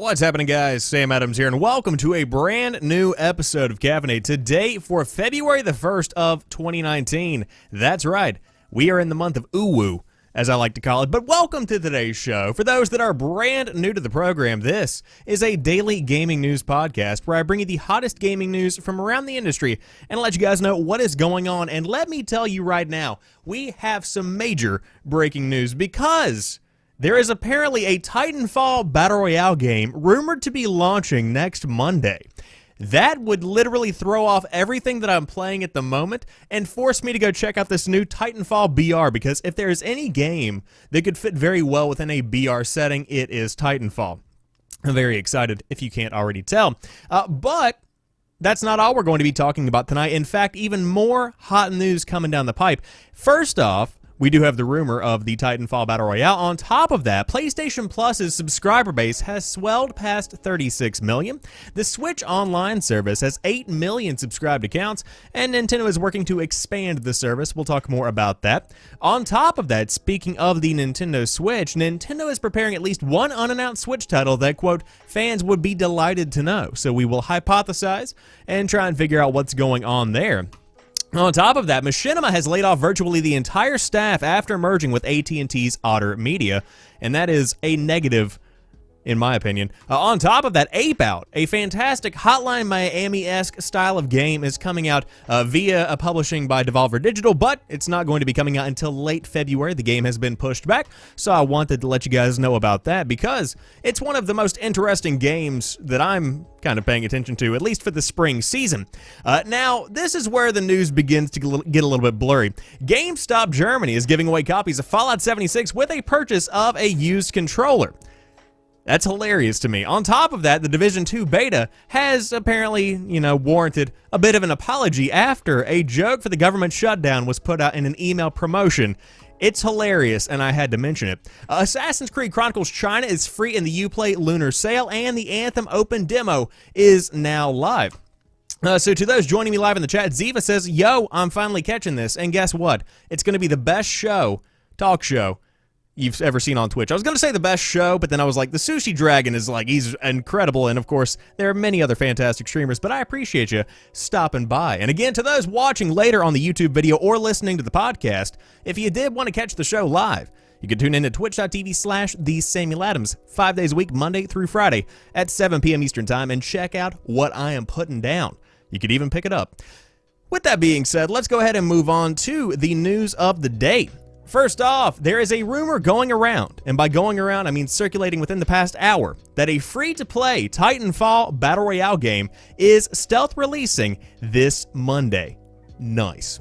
What's happening, guys? Sam Adams here, and welcome to a brand new episode of Caffeinate. Today, for February the 1st of 2019. That's right, we are in the month of Uwu, as I like to call it. But welcome to today's show. For those that are brand new to the program, this is a daily gaming news podcast where I bring you the hottest gaming news from around the industry and let you guys know what is going on. And let me tell you right now, we have some major breaking news because there is apparently a Titanfall Battle Royale game rumored to be launching next Monday. That would literally throw off everything that I'm playing at the moment and force me to go check out this new Titanfall BR, because if there is any game that could fit very well within a BR setting, it is Titanfall. I'm very excited, if you can't already tell. But that's not all we're going to be talking about tonight. In fact, even more hot news coming down the pipe. First off, we do have the rumor of the Titanfall Battle Royale. On top of that, PlayStation Plus's subscriber base has swelled past 36 million. The Switch Online service has 8 million subscribed accounts, and Nintendo is working to expand the service. We'll talk more about that. On top of that, speaking of the Nintendo Switch, Nintendo is preparing at least one unannounced Switch title that, quote, fans would be delighted to know. So we will hypothesize and try and figure out what's going on there. On top of that, Machinima has laid off virtually the entire staff after merging with AT&T's Otter Media, and that is a negative, in my opinion. On top of that, Ape Out, a fantastic Hotline Miami-esque style of game, is coming out via a publishing by Devolver Digital, but it's not going to be coming out until late February. The game has been pushed back, so I wanted to let you guys know about that because it's one of the most interesting games that I'm kind of paying attention to, at least for the spring season. Now, this is where the news begins to get a little bit blurry. GameStop Germany is giving away copies of Fallout 76 with a purchase of a used controller. That's hilarious to me. On top of that, the Division 2 beta has apparently, warranted a bit of an apology after a joke for the government shutdown was put out in an email promotion. It's hilarious, and I had to mention it. Assassin's Creed Chronicles China is free in the Uplay Lunar sale, and the Anthem open demo is now live. So to those joining me live in the chat, Ziva says, yo, I'm finally catching this, and guess what? It's going to be the best talk show, you've ever seen on Twitch. I was going to say the best show, but then I was like, the Sushi Dragon is like, he's incredible, and of course, there are many other fantastic streamers, but I appreciate you stopping by. And again, to those watching later on the YouTube video or listening to the podcast, if you did want to catch the show live, you can tune in to twitch.tv/TheSamuelAdams 5 days a week, Monday through Friday at 7 p.m. Eastern Time, and check out what I am putting down. You could even pick it up. With that being said, let's go ahead and move on to the news of the day. First off, there is a rumor going around, and by going around I mean circulating within the past hour, that a free-to-play Titanfall Battle Royale game is stealth releasing this Monday. Nice.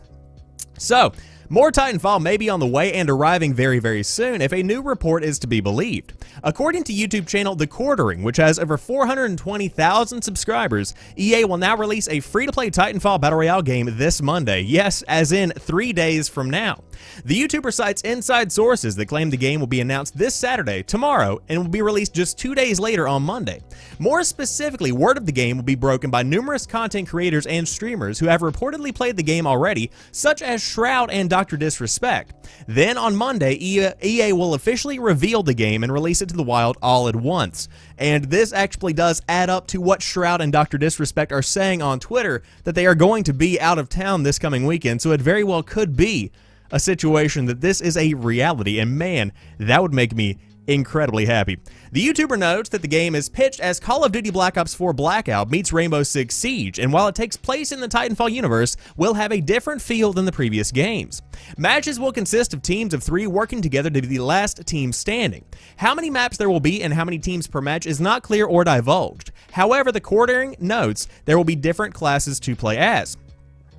So, more Titanfall may be on the way and arriving very, very soon if a new report is to be believed. According to YouTube channel The Quartering, which has over 420,000 subscribers, EA will now release a free-to-play Titanfall Battle Royale game this Monday. Yes, as in 3 days from now. The YouTuber cites inside sources that claim the game will be announced this Saturday, tomorrow, and will be released just 2 days later on Monday. More specifically, word of the game will be broken by numerous content creators and streamers who have reportedly played the game already, such as Shroud and Dr. Disrespect. Then on Monday, EA will officially reveal the game and release it to the wild all at once. And this actually does add up to what Shroud and Dr. Disrespect are saying on Twitter, that they are going to be out of town this coming weekend, so it very well could be a situation that this is a reality, and man, that would make me incredibly happy. The YouTuber notes that the game is pitched as Call of Duty Black Ops 4 Blackout meets Rainbow Six Siege, and while it takes place in the Titanfall universe, will have a different feel than the previous games. Matches will consist of teams of 3 working together to be the last team standing. How many maps there will be and how many teams per match is not clear or divulged. However, the Quartering notes there will be different classes to play as.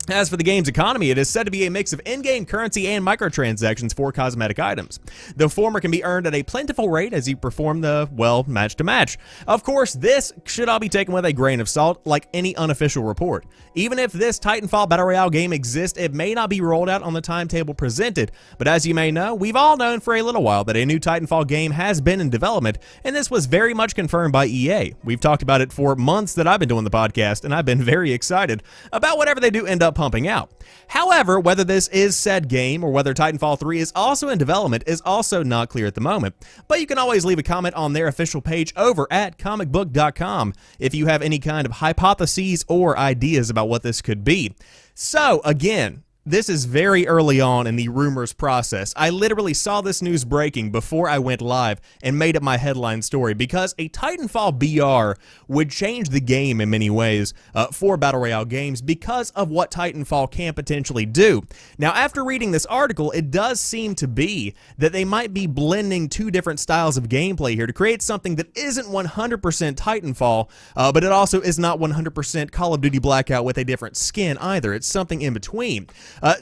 As for the game's economy, it is said to be a mix of in-game currency and microtransactions for cosmetic items. The former can be earned at a plentiful rate as you perform the, well, match-to-match. Of course, this should all be taken with a grain of salt, like any unofficial report. Even if this Titanfall Battle Royale game exists, it may not be rolled out on the timetable presented, but as you may know, we've all known for a little while that a new Titanfall game has been in development, and this was very much confirmed by EA. We've talked about it for months that I've been doing the podcast, and I've been very excited about whatever they do end up up pumping out. However, whether this is said game or whether Titanfall 3 is also in development is also not clear at the moment, but you can always leave a comment on their official page over at comicbook.com if you have any kind of hypotheses or ideas about what this could be. So, again, this is very early on in the rumors process. I literally saw this news breaking before I went live and made it my headline story because a Titanfall BR would change the game in many ways for Battle Royale games because of what Titanfall can potentially do. Now, after reading this article, it does seem to be that they might be blending two different styles of gameplay here to create something that isn't 100% Titanfall, but it also is not 100% Call of Duty Blackout with a different skin either. It's something in between.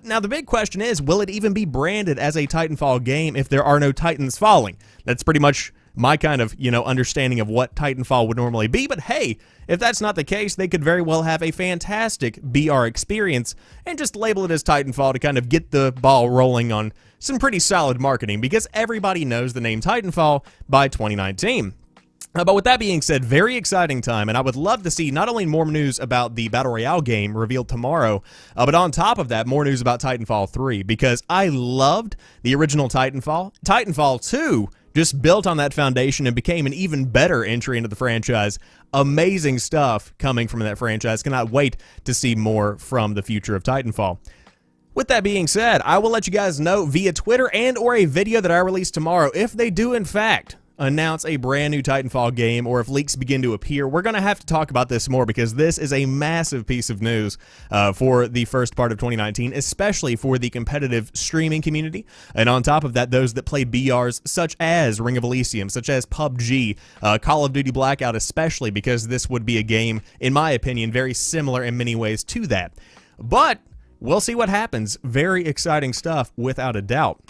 Now, the big question is, will it even be branded as a Titanfall game if there are no Titans falling? That's pretty much my kind of, understanding of what Titanfall would normally be. But hey, if that's not the case, they could very well have a fantastic BR experience and just label it as Titanfall to kind of get the ball rolling on some pretty solid marketing because everybody knows the name Titanfall by 2019. But with that being said, very exciting time, and I would love to see not only more news about the Battle Royale game revealed tomorrow, but on top of that, more news about Titanfall 3, because I loved the original Titanfall. Titanfall 2 just built on that foundation and became an even better entry into the franchise. Amazing stuff coming from that franchise. Cannot wait to see more from the future of Titanfall. With that being said, I will let you guys know via Twitter and or a video that I release tomorrow if they do, in fact, announce a brand new Titanfall game, or if leaks begin to appear. We're going to have to talk about this more because this is a massive piece of news for the first part of 2019, especially for the competitive streaming community. And on top of that, those that play BRs such as Ring of Elysium, such as PUBG, Call of Duty Blackout especially, because this would be a game, in my opinion, very similar in many ways to that. But we'll see what happens. Very exciting stuff, without a doubt.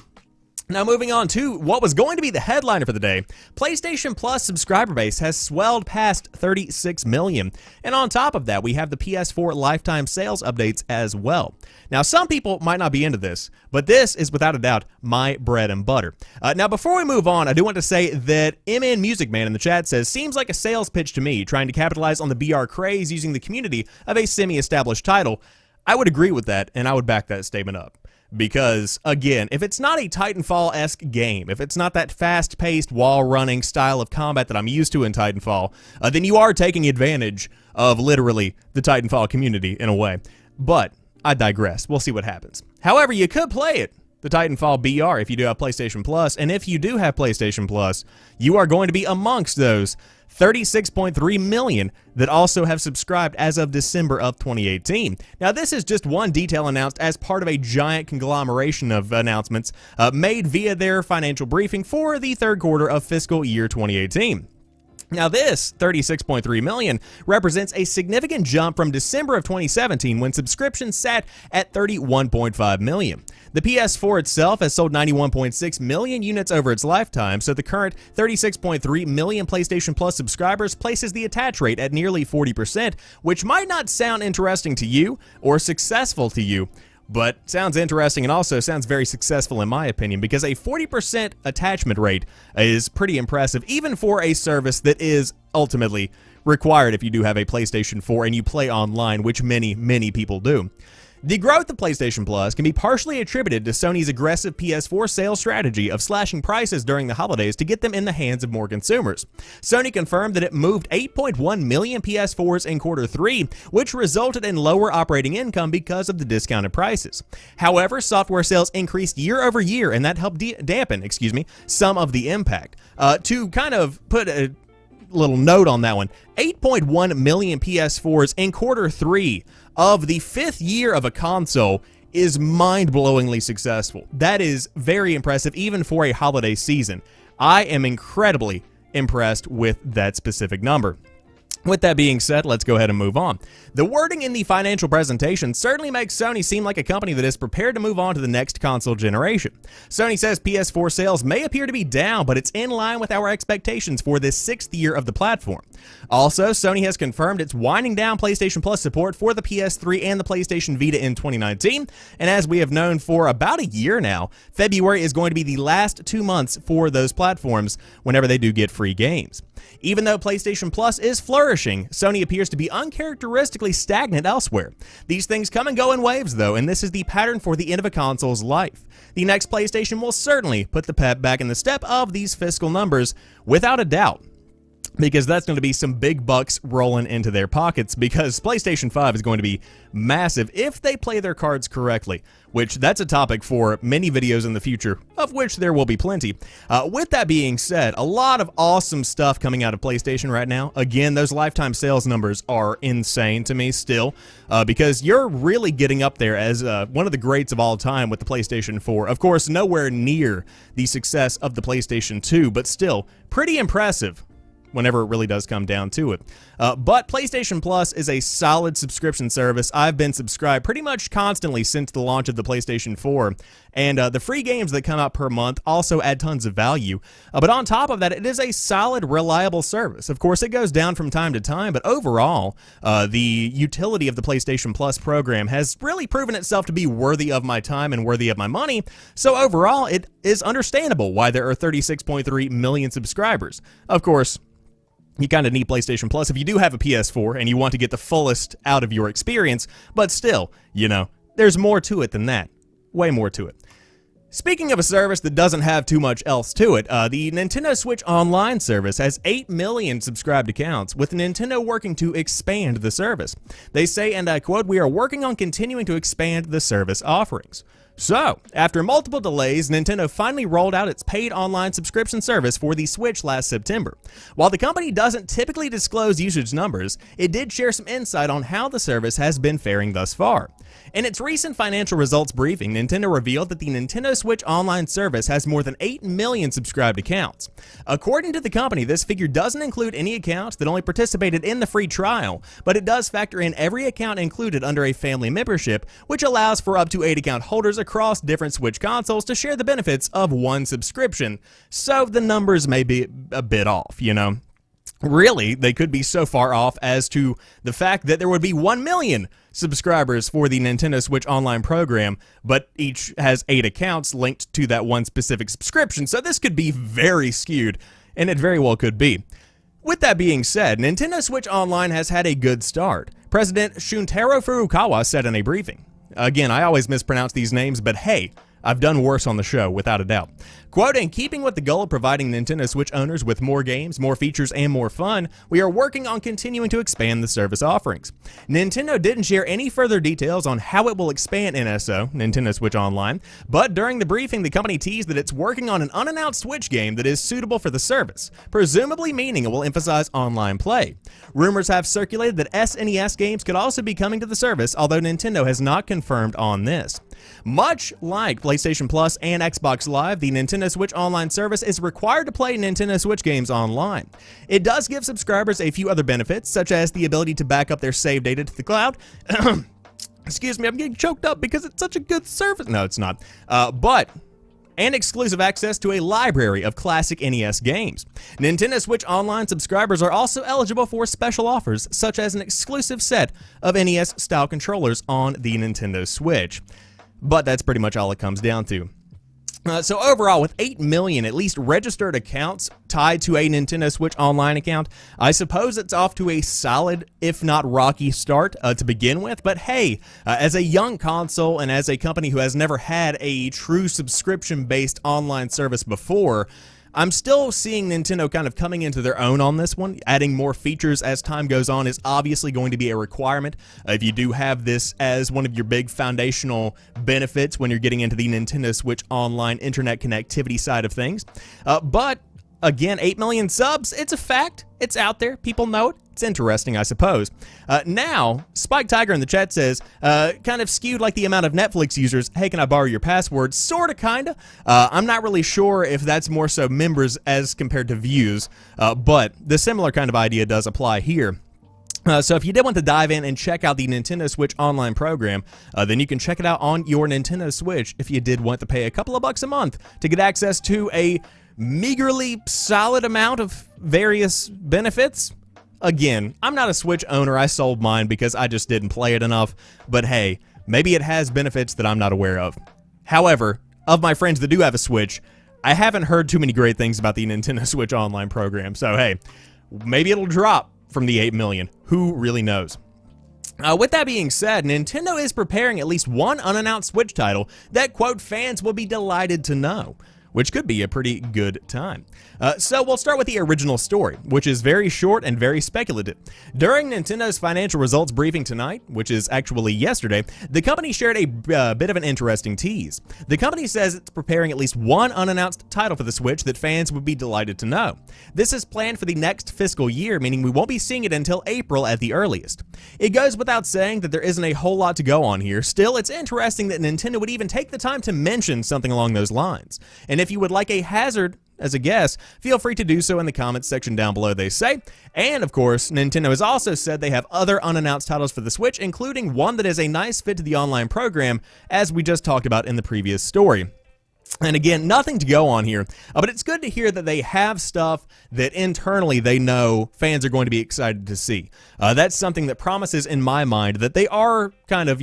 Now, moving on to what was going to be the headliner for the day, PlayStation Plus subscriber base has swelled past 36 million. And on top of that, we have the PS4 lifetime sales updates as well. Now, some people might not be into this, but this is without a doubt my bread and butter. Now, before we move on, I do want to say that MN Music Man in the chat says, seems like a sales pitch to me, trying to capitalize on the BR craze using the community of a semi-established title. I would agree with that, and I would back that statement up. Because, again, if it's not a Titanfall-esque game, if it's not that fast-paced, wall-running style of combat that I'm used to in Titanfall, then you are taking advantage of, literally, the Titanfall community in a way. But I digress. We'll see what happens. However, you could play it, the Titanfall BR, if you do have PlayStation Plus. And if you do have PlayStation Plus, you are going to be amongst those 36.3 million that also have subscribed as of December of 2018. Now, this is just one detail announced as part of a giant conglomeration of announcements made via their financial briefing for the third quarter of fiscal year 2018. Now, this 36.3 million represents a significant jump from December of 2017 when subscriptions sat at 31.5 million. The PS4 itself has sold 91.6 million units over its lifetime, so the current 36.3 million PlayStation Plus subscribers places the attach rate at nearly 40%, which might not sound interesting to you or successful to you, but sounds interesting and also sounds very successful in my opinion, because a 40% attachment rate is pretty impressive, even for a service that is ultimately required if you do have a PlayStation 4 and you play online, which many people do. The growth of PlayStation Plus can be partially attributed to Sony's aggressive PS4 sales strategy of slashing prices during the holidays to get them in the hands of more consumers. Sony confirmed that it moved 8.1 million PS4s in quarter 3, which resulted in lower operating income because of the discounted prices. However, software sales increased year over year, and that helped dampen, some of the impact. To kind of put a little note on that one, 8.1 million PS4s in quarter 3 of the 5th year of a console is mind-blowingly successful. That is very impressive, even for a holiday season. I am incredibly impressed with that specific number. With that being said, let's go ahead and move on. The wording in the financial presentation certainly makes Sony seem like a company that is prepared to move on to the next console generation. Sony says PS4 sales may appear to be down, but it's in line with our expectations for this 6th year of the platform. Also, Sony has confirmed it's winding down PlayStation Plus support for the PS3 and the PlayStation Vita in 2019, and as we have known for about a year now, February is going to be the last 2 months for those platforms whenever they do get free games. Even though PlayStation Plus is flourishing, Sony appears to be uncharacteristically stagnant elsewhere. These things come and go in waves, though, and this is the pattern for the end of a console's life. The next PlayStation will certainly put the pep back in the step of these fiscal numbers, without a doubt, because that's going to be some big bucks rolling into their pockets, because PlayStation 5 is going to be massive if they play their cards correctly, which that's a topic for many videos in the future, of which there will be plenty. With that being said, a lot of awesome stuff coming out of PlayStation right now. Again, those lifetime sales numbers are insane to me still, because you're really getting up there as one of the greats of all time with the PlayStation 4. Of course, nowhere near the success of the PlayStation 2, but still pretty impressive whenever it really does come down to it. But PlayStation Plus is a solid subscription service. I've been subscribed pretty much constantly since the launch of the PlayStation 4, and the free games that come out per month also add tons of value. But on top of that, it is a solid, reliable service. Of course, it goes down from time to time, but overall, the utility of the PlayStation Plus program has really proven itself to be worthy of my time and worthy of my money, so overall, it is understandable why there are 36.3 million subscribers. Of course, you kind of need PlayStation Plus if you do have a PS4 and you want to get the fullest out of your experience, but still, you know, there's more to it than that. Way more to it. Speaking of a service that doesn't have too much else to it, the Nintendo Switch Online service has 8 million subscribed accounts, with Nintendo working to expand the service. They say, and I quote, "We are working on continuing to expand the service offerings." So, after multiple delays, Nintendo finally rolled out its paid online subscription service for the Switch last September. While the company doesn't typically disclose usage numbers, it did share some insight on how the service has been faring thus far. In its recent financial results briefing, Nintendo revealed that the Nintendo Switch Online service has more than 8 million subscribed accounts. According to the company, this figure doesn't include any accounts that only participated in the free trial, but it does factor in every account included under a family membership, which allows for up to 8 account holders across different Switch consoles to share the benefits of one subscription. So the numbers may be a bit off, you know. Really, they could be so far off as to the fact that there would be 1 million subscribers for the Nintendo Switch Online program, but each has 8 accounts linked to that one specific subscription, so this could be very skewed, and it very well could be. With that being said, Nintendo Switch Online has had a good start. President Shuntaro Furukawa said in a briefing. Again, I always mispronounce these names, but hey, I've done worse on the show, without a doubt. Quote, "In keeping with the goal of providing Nintendo Switch owners with more games, more features, and more fun, we are working on continuing to expand the service offerings." Nintendo didn't share any further details on how it will expand NSO, Nintendo Switch Online, but during the briefing, the company teased that it's working on an unannounced Switch game that is suitable for the service, presumably meaning it will emphasize online play. Rumors have circulated that SNES games could also be coming to the service, although Nintendo has not confirmed on this. Much like PlayStation Plus and Xbox Live, the Nintendo Switch Online service is required to play Nintendo Switch games online. It does give subscribers a few other benefits, such as the ability to back up their save data to the cloud. Excuse me, I'm getting choked up because it's such a good service. No, it's not. And exclusive access to a library of classic NES games. Nintendo Switch Online subscribers are also eligible for special offers, such as an exclusive set of NES-style controllers on the Nintendo Switch. But that's pretty much all it comes down to. So overall, with 8 million at least registered accounts tied to a Nintendo Switch Online account, I suppose it's off to a solid, if not rocky start to begin with. But hey, as a young console and as a company who has never had a true subscription-based online service before, I'm still seeing Nintendo kind of coming into their own on this one. Adding more features as time goes on is obviously going to be a requirement if you do have this as one of your big foundational benefits when you're getting into the Nintendo Switch Online internet connectivity side of things. But again, 8 million subs, it's a fact. It's out there. People know it. It's interesting, I suppose. Now, Spike Tiger in the chat says, kind of skewed like the amount of Netflix users. Hey, can I borrow your password? Sorta, kinda. I'm not really sure if that's more so members as compared to views, but the similar kind of idea does apply here. So if you did want to dive in and check out the Nintendo Switch Online program, then you can check it out on your Nintendo Switch if you did want to pay a couple of bucks a month to get access to a meagerly solid amount of various benefits. Again, I'm not a Switch owner. I sold mine because I just didn't play it enough. But hey, maybe it has benefits that I'm not aware of. However, of my friends that do have a Switch, I haven't heard too many great things about the Nintendo Switch Online program. So hey, maybe it'll drop from the 8 million. Who really knows? With that being said, Nintendo is preparing at least one unannounced Switch title that, quote, fans will be delighted to know, which could be a pretty good time. So we'll start with the original story, which is very short and very speculative. During Nintendo's financial results briefing tonight, which is actually yesterday, the company shared a bit of an interesting tease. The company says it's preparing at least one unannounced title for the Switch that fans would be delighted to know. This is planned for the next fiscal year, meaning we won't be seeing it until April at the earliest. It goes without saying that there isn't a whole lot to go on here. Still, it's interesting that Nintendo would even take the time to mention something along those lines. And if you would like a hazard as a guess, feel free to do so in the comments section down below, they say. And of course, Nintendo has also said they have other unannounced titles for the Switch, including one that is a nice fit to the online program, as we just talked about in the previous story. And again, nothing to go on here, but it's good to hear that they have stuff that internally they know fans are going to be excited to see. That's something that promises in my mind that they are kind of,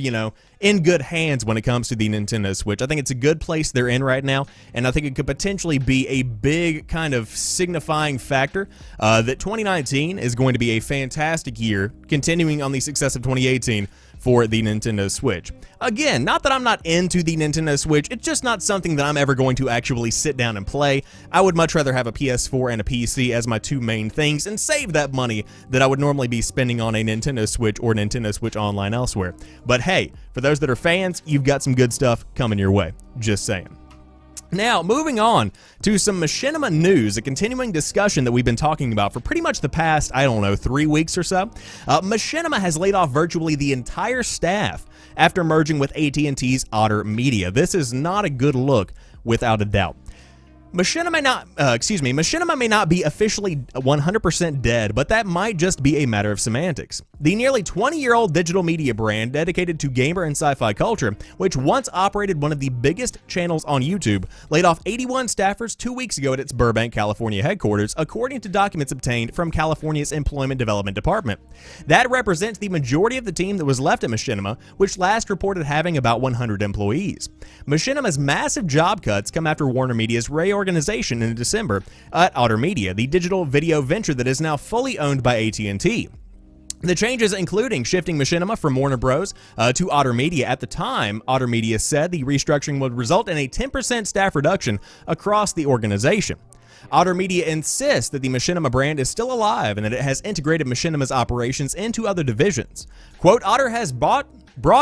in good hands when it comes to the Nintendo Switch. I think it's a good place they're in right now, and I think it could potentially be a big kind of signifying factor that 2019 is going to be a fantastic year, continuing on the success of 2018 for the Nintendo Switch. Again, not that I'm not into the Nintendo Switch, it's just not something that I'm ever going to actually sit down and play. I would much rather have a PS4 and a PC as my two main things and save that money that I would normally be spending on a Nintendo Switch or Nintendo Switch Online elsewhere. But hey, for those that are fans, you've got some good stuff coming your way. Just saying. Now, moving on to some Machinima news, a continuing discussion that we've been talking about for pretty much the past, 3 weeks or so. Machinima has laid off virtually the entire staff after merging with AT&T's Otter Media. This is not a good look, without a doubt. Machinima may not be officially 100% dead, but that might just be a matter of semantics. The nearly 20-year-old digital media brand dedicated to gamer and sci-fi culture, which once operated one of the biggest channels on YouTube, laid off 81 staffers 2 weeks ago at its Burbank, California headquarters, according to documents obtained from California's Employment Development Department. That represents the majority of the team that was left at Machinima, which last reported having about 100 employees. Machinima's massive job cuts come after Warner Media's reorganization in December at Otter Media, the digital video venture that is now fully owned by AT&T. The changes including shifting Machinima from Warner Bros. To Otter Media. At the time, Otter Media said the restructuring would result in a 10% staff reduction across the organization. Otter Media insists that the Machinima brand is still alive and that it has integrated Machinima's operations into other divisions. Quote, Otter has brought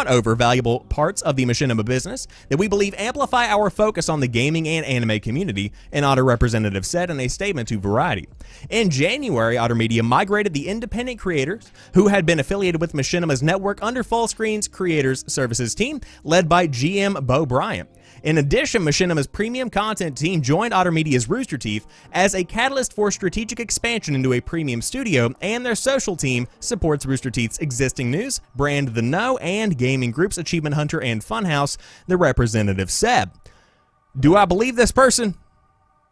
over valuable parts of the Machinima business that we believe amplify our focus on the gaming and anime community, an Otter representative said in a statement to Variety. In January, Otter Media migrated the independent creators who had been affiliated with Machinima's network under Fullscreen's Creators Services team, led by GM Bo Bryant. In addition, Machinima's premium content team joined Otter Media's Rooster Teeth as a catalyst for strategic expansion into a premium studio, and their social team supports Rooster Teeth's existing news, Brand The Know, and gaming groups Achievement Hunter and Funhouse, the representative said. Do I believe this person?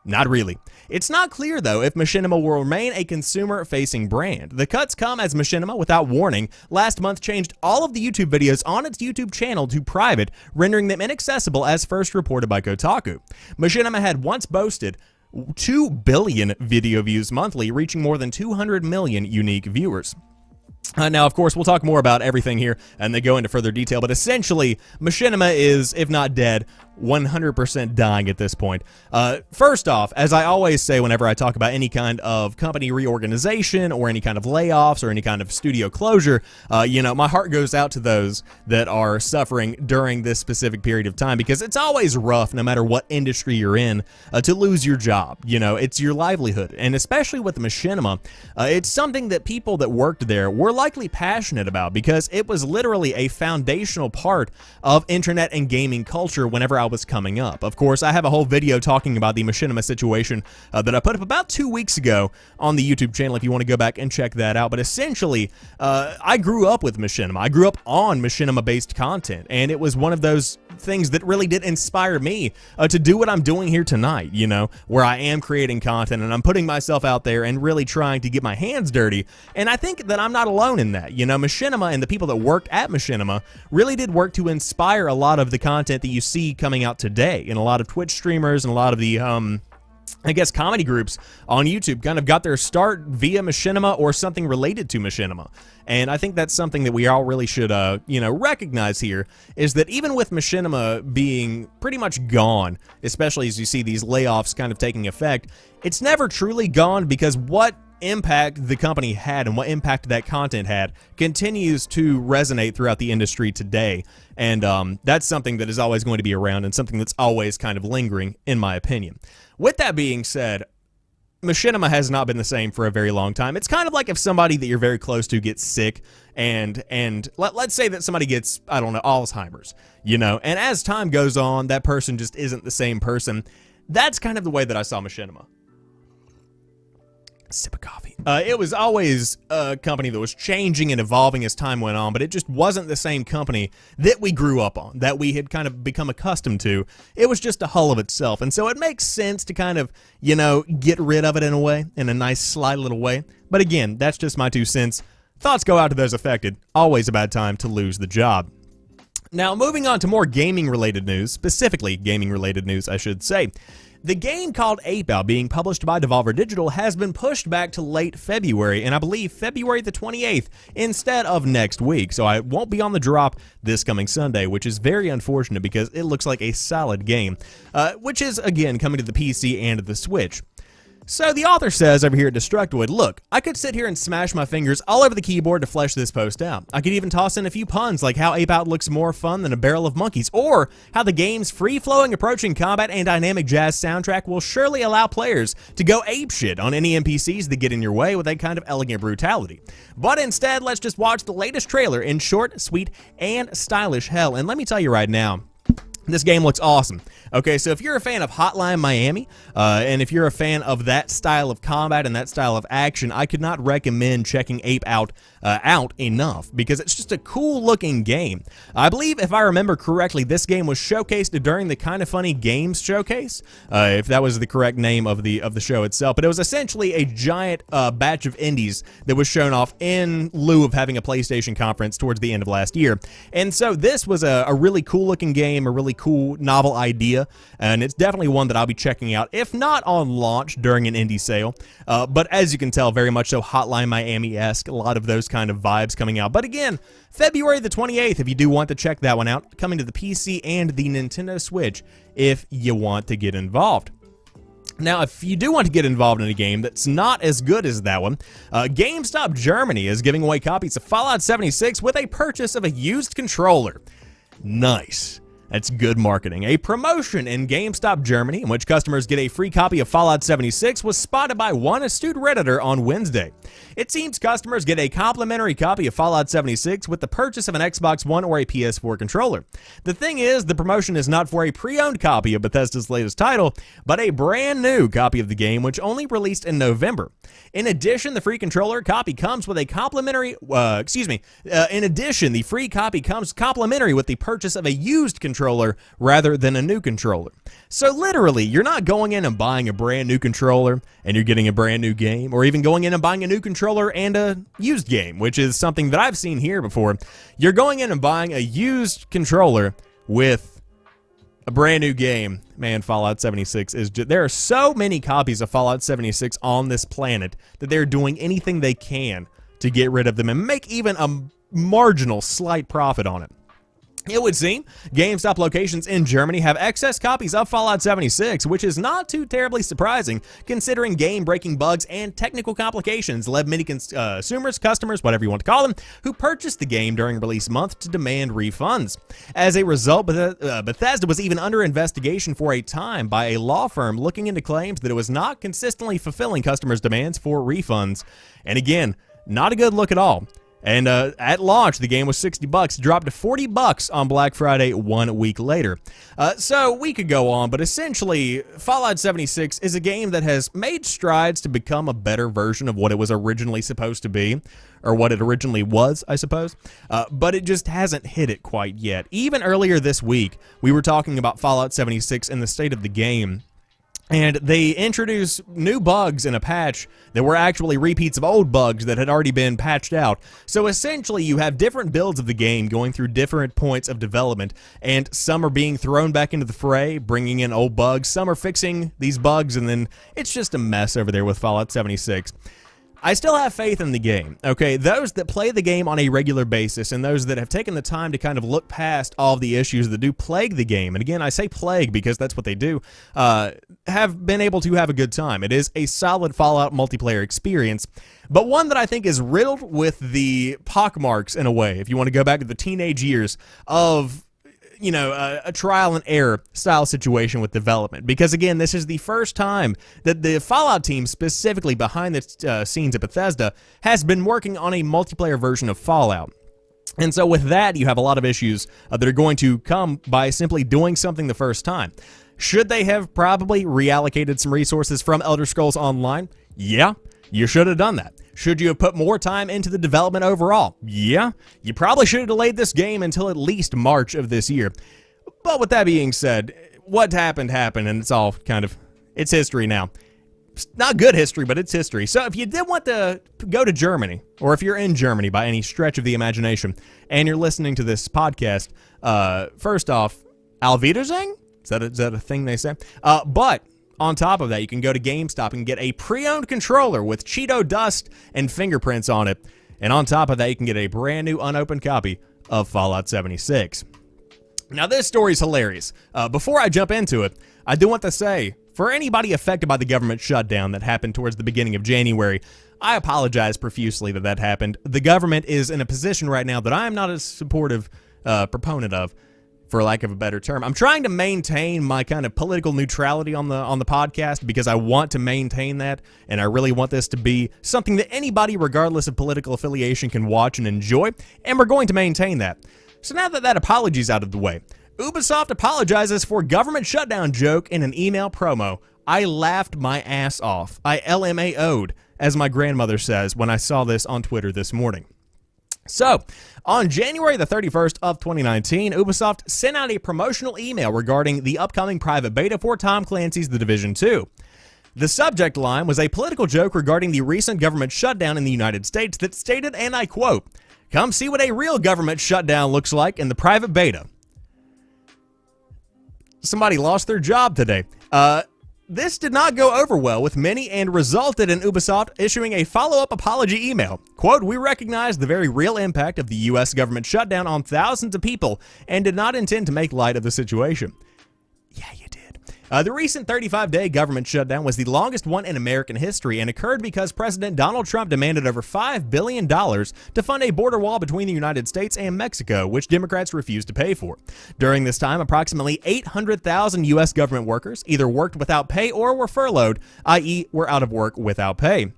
Not really. It's not clear, though, if Machinima will remain a consumer-facing brand. The cuts come as Machinima, without warning, last month changed all of the YouTube videos on its YouTube channel to private, rendering them inaccessible as first reported by Kotaku. Machinima had once boasted 2 billion video views monthly, reaching more than 200 million unique viewers. Now, of course, we'll talk more about everything here and they go into further detail, but essentially, Machinima is, if not dead, 100% dying at this point. First off, as I always say whenever I talk about any kind of company reorganization or any kind of layoffs or any kind of studio closure, my heart goes out to those that are suffering during this specific period of time, because it's always rough, no matter what industry you're in, to lose your job. It's your livelihood, and especially with Machinima, it's something that people that worked there were likely passionate about, because it was literally a foundational part of internet and gaming culture whenever I trial was coming up. Of course, I have a whole video talking about the Machinima situation that I put up about 2 weeks ago on the YouTube channel if you want to go back and check that out. But essentially, I grew up with Machinima. I grew up on Machinima-based content, and it was one of those things that really did inspire me to do what I'm doing here tonight, you know, where I am creating content and I'm putting myself out there and really trying to get my hands dirty. And I think that I'm not alone in that. You know, Machinima and the people that worked at Machinima really did work to inspire a lot of the content that you see coming out today, and a lot of Twitch streamers and a lot of the I guess comedy groups on YouTube kind of got their start via Machinima or something related to Machinima. And I think that's something that we all really should, you know, recognize here, is that even with Machinima being pretty much gone, especially as you see these layoffs kind of taking effect, it's never truly gone, because what impact the company had and what impact that content had continues to resonate throughout the industry today. And that's something that is always going to be around and something that's always kind of lingering, in my opinion. With that being said, Machinima has not been the same for a very long time. It's kind of like if somebody that you're very close to gets sick, and let's say that somebody gets, I don't know, Alzheimer's, you know, and as time goes on, that person just isn't the same person. That's kind of the way that I saw Machinima. Sip of coffee. It was always a company that was changing and evolving as time went on, but it just wasn't the same company that we grew up on, that we had kind of become accustomed to. It was just a hull of itself, and so it makes sense to kind of, you know, get rid of it in a way, in a nice, sly little way. But again, that's just my 2 cents. Thoughts go out to those affected. Always a bad time to lose the job. Now, moving on to more gaming-related news, specifically gaming-related news, I should say. The game called Ape Out, being published by Devolver Digital, has been pushed back to late February, and I believe February the 28th instead of next week. So I won't be on the drop this coming Sunday, which is very unfortunate because it looks like a solid game, which is, again, coming to the PC and the Switch. So the author says over here at Destructoid, look, I could sit here and smash my fingers all over the keyboard to flesh this post out. I could even toss in a few puns like how Ape Out looks more fun than a barrel of monkeys, or how the game's free-flowing approaching combat and dynamic jazz soundtrack will surely allow players to go apeshit on any NPCs that get in your way with a kind of elegant brutality. But instead, let's just watch the latest trailer in short, sweet, and stylish hell. And let me tell you right now, this game looks awesome. Okay, so if you're a fan of Hotline Miami, and if you're a fan of that style of combat and that style of action, I could not recommend checking Ape Out out enough, because it's just a cool-looking game. I believe, if I remember correctly, this game was showcased during the Kinda Funny Games Showcase, if that was the correct name of the show itself. But it was essentially a giant batch of indies that was shown off in lieu of having a PlayStation conference towards the end of last year. And so this was a really cool-looking game, a really cool, novel idea, and it's definitely one that I'll be checking out, if not on launch during an indie sale. But as you can tell, very much so Hotline Miami-esque, a lot of those kind of vibes coming out. But again, February the 28th, if you do want to check that one out, coming to the PC and the Nintendo Switch if you want to get involved. Now, if you do want to get involved in a game that's not as good as that one, GameStop Germany is giving away copies of Fallout 76 with a purchase of a used controller. Nice. That's good marketing. A promotion in GameStop Germany in which customers get a free copy of Fallout 76 was spotted by one astute Redditor on Wednesday. It seems customers get a complimentary copy of Fallout 76 with the purchase of an Xbox One or a PS4 controller. The thing is, the promotion is not for a pre-owned copy of Bethesda's latest title, but a brand new copy of the game, which only released in November. In addition, the free controller copy comes with a complimentary, in addition, the free copy comes complimentary with the purchase of a used controller rather than a new controller. So literally, you're not going in and buying a brand new controller and you're getting a brand new game, or even going in and buying a new controller and a used game, which is something that I've seen here before. You're going in and buying a used controller with a brand new game. Man, Fallout 76 is just, there are so many copies of Fallout 76 on this planet that they're doing anything they can to get rid of them and make even a marginal slight profit on it. It would seem GameStop locations in Germany have excess copies of Fallout 76, which is not too terribly surprising considering game-breaking bugs and technical complications led many consumers, customers, whatever you want to call them, who purchased the game during release month to demand refunds. As a result, Bethesda was even under investigation for a time by a law firm looking into claims that it was not consistently fulfilling customers' demands for refunds. And again, not a good look at all. And at launch, the game was $60, dropped to $40 on Black Friday 1 week later. So we could go on, but essentially, Fallout 76 is a game that has made strides to become a better version of what it was originally supposed to be, or what it originally was, I suppose. But it just hasn't hit it quite yet. Even earlier this week, we were talking about Fallout 76 and the state of the game. And they introduced new bugs in a patch that were actually repeats of old bugs that had already been patched out. So essentially, you have different builds of the game going through different points of development, and some are being thrown back into the fray, bringing in old bugs. Some are fixing these bugs, and then it's just a mess over there with Fallout 76. I still have faith in the game, okay? Those that play the game on a regular basis and those that have taken the time to kind of look past all of the issues that do plague the game, and again, I say plague because that's what they do, have been able to have a good time. It is a solid Fallout multiplayer experience, but one that I think is riddled with the pockmarks in a way, if you want to go back to the teenage years of a trial and error style situation with development. Because again, this is the first time that the Fallout team, specifically behind the scenes at Bethesda, has been working on a multiplayer version of Fallout. And so with that, you have a lot of issues that are going to come by simply doing something the first time. Should they have probably reallocated some resources from Elder Scrolls Online? Yeah, you should have done that. Should you have put more time into the development overall? Yeah, you probably should have delayed this game until at least March of this year. But with that being said, what happened, and it's all it's history now. It's not good history, but it's history. So if you did want to go to Germany, or if you're in Germany by any stretch of the imagination, and you're listening to this podcast, first off, Auf Wiedersehen? Is that a thing they say? But on top of that, you can go to GameStop and get a pre-owned controller with Cheeto dust and fingerprints on it. And on top of that, you can get a brand new unopened copy of Fallout 76. Now, this story is hilarious. Before I jump into it, I do want to say, for anybody affected by the government shutdown that happened towards the beginning of January, I apologize profusely that happened. The government is in a position right now that I am not a supportive proponent of, for lack of a better term. I'm trying to maintain my kind of political neutrality on the podcast because I want to maintain that, and I really want this to be something that anybody, regardless of political affiliation, can watch and enjoy, and we're going to maintain that. So now that that apology's out of the way, Ubisoft apologizes for government shutdown joke in an email promo. I laughed my ass off. I LMAO'd, as my grandmother says, when I saw this on Twitter this morning. So, on January the 31st of 2019, Ubisoft sent out a promotional email regarding the upcoming private beta for Tom Clancy's The Division 2. The subject line was a political joke regarding the recent government shutdown in the United States that stated, and I quote, "Come see what a real government shutdown looks like in the private beta." Somebody lost their job today. This did not go over well with many and resulted in Ubisoft issuing a follow-up apology email. Quote, "We recognize the very real impact of the U.S. government shutdown on thousands of people and did not intend to make light of the situation." Yeah, you did. The recent 35-day government shutdown was the longest one in American history and occurred because President Donald Trump demanded over $5 billion to fund a border wall between the United States and Mexico, which Democrats refused to pay for. During this time, approximately 800,000 U.S. government workers either worked without pay or were furloughed, i.e. were out of work without pay.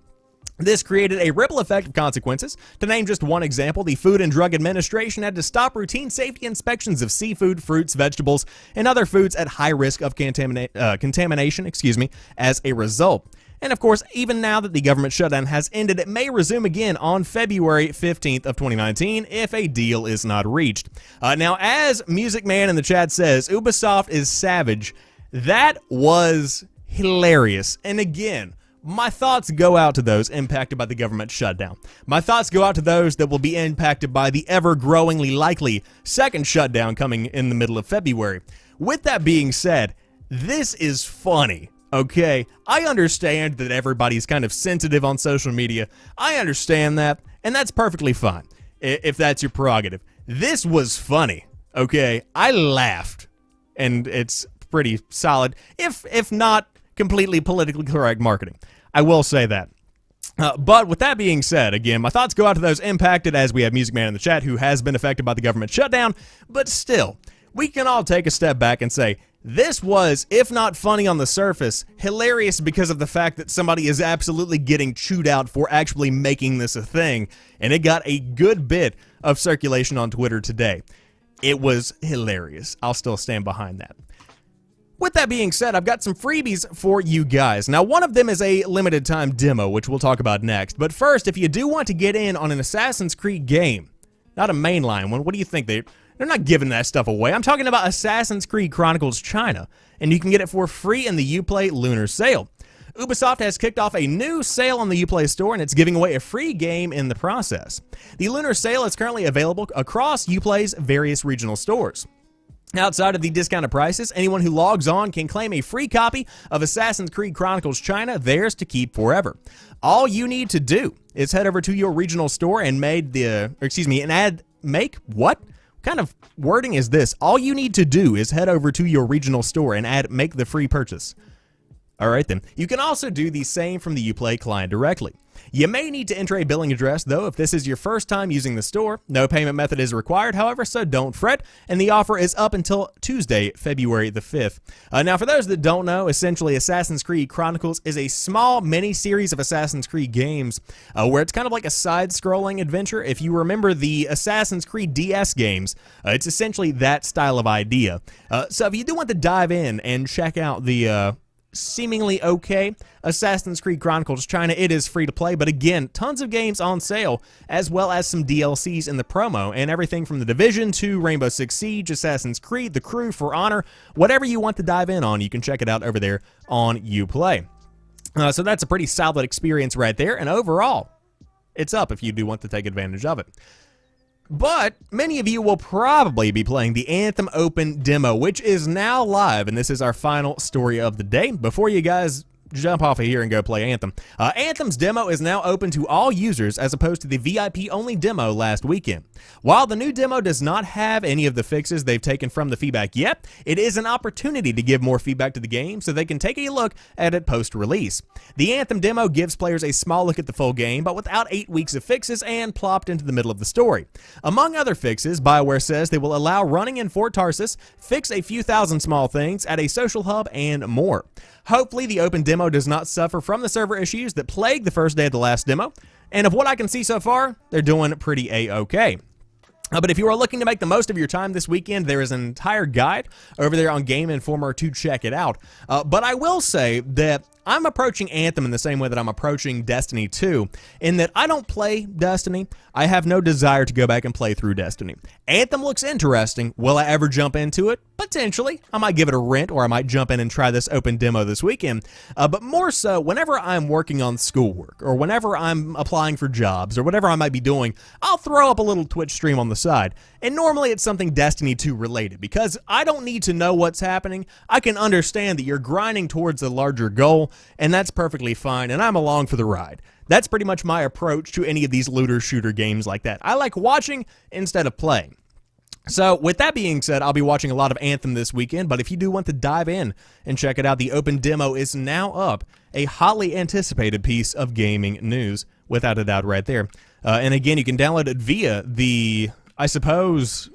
This created a ripple effect of consequences. To name just one example, the Food and Drug Administration had to stop routine safety inspections of seafood, fruits, vegetables, and other foods at high risk of contamination, as a result. And of course, even now that the government shutdown has ended, it may resume again on February 15th of 2019 if a deal is not reached. Now, as Music Man in the chat says, Ubisoft is savage. That was hilarious. And again, my thoughts go out to those impacted by the government shutdown. My thoughts go out to those that will be impacted by the ever-growingly likely second shutdown coming in the middle of February. With that being said, this is funny, okay? I understand that everybody's kind of sensitive on social media. I understand that, and that's perfectly fine, if that's your prerogative. This was funny, okay? I laughed, and it's pretty solid, if not completely politically correct marketing. I will say that. But with that being said, again, my thoughts go out to those impacted, as we have Music Man in the chat who has been affected by the government shutdown. But still, we can all take a step back and say, This was, if not funny on the surface, hilarious because of the fact that somebody is absolutely getting chewed out for actually making this a thing, and it got a good bit of circulation on Twitter today. It was hilarious. I'll still stand behind that. With that being said, I've got some freebies for you guys. Now, one of them is a limited time demo, which we'll talk about next. But first, if you do want to get in on an Assassin's Creed game, not a mainline one, what do you think? They're not giving that stuff away. I'm talking about Assassin's Creed Chronicles China, and you can get it for free in the Uplay Lunar sale. Ubisoft has kicked off a new sale on the Uplay store, and it's giving away a free game in the process. The Lunar sale is currently available across Uplay's various regional stores. Outside of the discounted prices, anyone who logs on can claim a free copy of Assassin's Creed Chronicles China, theirs to keep forever. All you need to do is head over to your regional store and make what? What kind of wording is this? All you need to do is head over to your regional store and make the free purchase. All right then. You can also do the same from the Uplay client directly. You may need to enter a billing address, though, if this is your first time using the store. No payment method is required, however, so don't fret, and the offer is up until Tuesday, February the 5th. Now, for those that don't know, essentially Assassin's Creed Chronicles is a small mini-series of Assassin's Creed games where it's kind of like a side-scrolling adventure. If you remember the Assassin's Creed DS games, it's essentially that style of idea. So if you do want to dive in and check out the seemingly okay Assassin's Creed Chronicles China, it is free to play, but again, tons of games on sale, as well as some DLCs in the promo, and everything from The Division to Rainbow Six Siege, Assassin's Creed, The Crew, For Honor, whatever you want to dive in on, you can check it out over there on Uplay. So that's a pretty solid experience right there, and overall, it's up if you do want to take advantage of it. But many of you will probably be playing the Anthem Open demo, which is now live, and this is our final story of the day. Before you guys jump off of here and go play Anthem. Anthem's demo is now open to all users as opposed to the VIP-only demo last weekend. While the new demo does not have any of the fixes they've taken from the feedback yet, it is an opportunity to give more feedback to the game so they can take a look at it post-release. The Anthem demo gives players a small look at the full game, but without 8 weeks of fixes and plopped into the middle of the story. Among other fixes, BioWare says they will allow running in Fort Tarsus, fix a few thousand small things, add a social hub, and more. Hopefully, the open demo does not suffer from the server issues that plagued the first day of the last demo, and of what I can see so far, they're doing pretty A-okay. But if you are looking to make the most of your time this weekend, there is an entire guide over there on Game Informer to check it out. But I will say that I'm approaching Anthem in the same way that I'm approaching Destiny 2, in that I don't play Destiny. I have no desire to go back and play through Destiny. Anthem looks interesting. Will I ever jump into it? Potentially. I might give it a rent, or I might jump in and try this open demo this weekend. But more so, whenever I'm working on schoolwork, or whenever I'm applying for jobs, or whatever I might be doing, I'll throw up a little Twitch stream on the side. And normally it's something Destiny 2 related, because I don't need to know what's happening. I can understand that you're grinding towards a larger goal, and that's perfectly fine, and I'm along for the ride. That's pretty much my approach to any of these looter shooter games like that. I like watching instead of playing. So with that being said, I'll be watching a lot of Anthem this weekend, but if you do want to dive in and check it out, the open demo is now up, a hotly anticipated piece of gaming news, without a doubt right there. And again, you can download it via the, I suppose,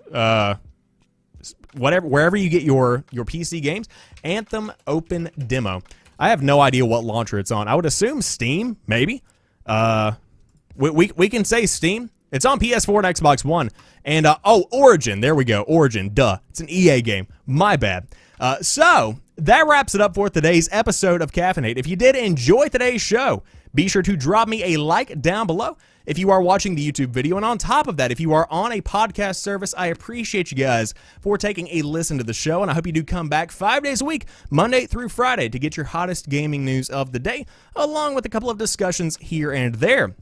wherever you get your PC games, Anthem Open Demo. I have no idea what launcher it's on. I would assume Steam, maybe. We can say Steam. It's on PS4 and Xbox One. And, oh, Origin. There we go. Origin. Duh. It's an EA game. My bad. So, that wraps it up for today's episode of Caffeinate. If you did enjoy today's show, be sure to drop me a like down below if you are watching the YouTube video. And on top of that, if you are on a podcast service, I appreciate you guys for taking a listen to the show. And I hope you do come back 5 days a week, Monday through Friday, to get your hottest gaming news of the day, along with a couple of discussions here and there.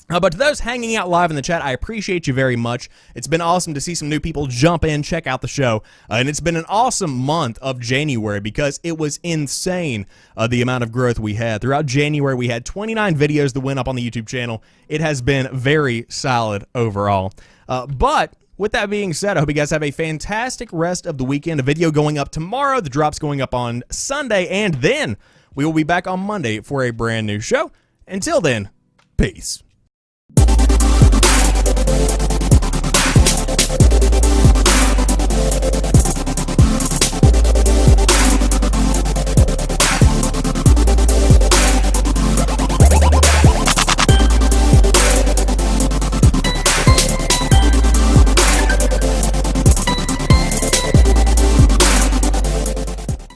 But to those hanging out live in the chat, I appreciate you very much. It's been awesome to see some new people jump in, check out the show. And it's been an awesome month of January because it was insane, the amount of growth we had. Throughout January, we had 29 videos that went up on the YouTube channel. It has been very solid overall. But with that being said, I hope you guys have a fantastic rest of the weekend. A video going up tomorrow. The drop's going up on Sunday. And then we will be back on Monday for a brand new show. Until then, peace.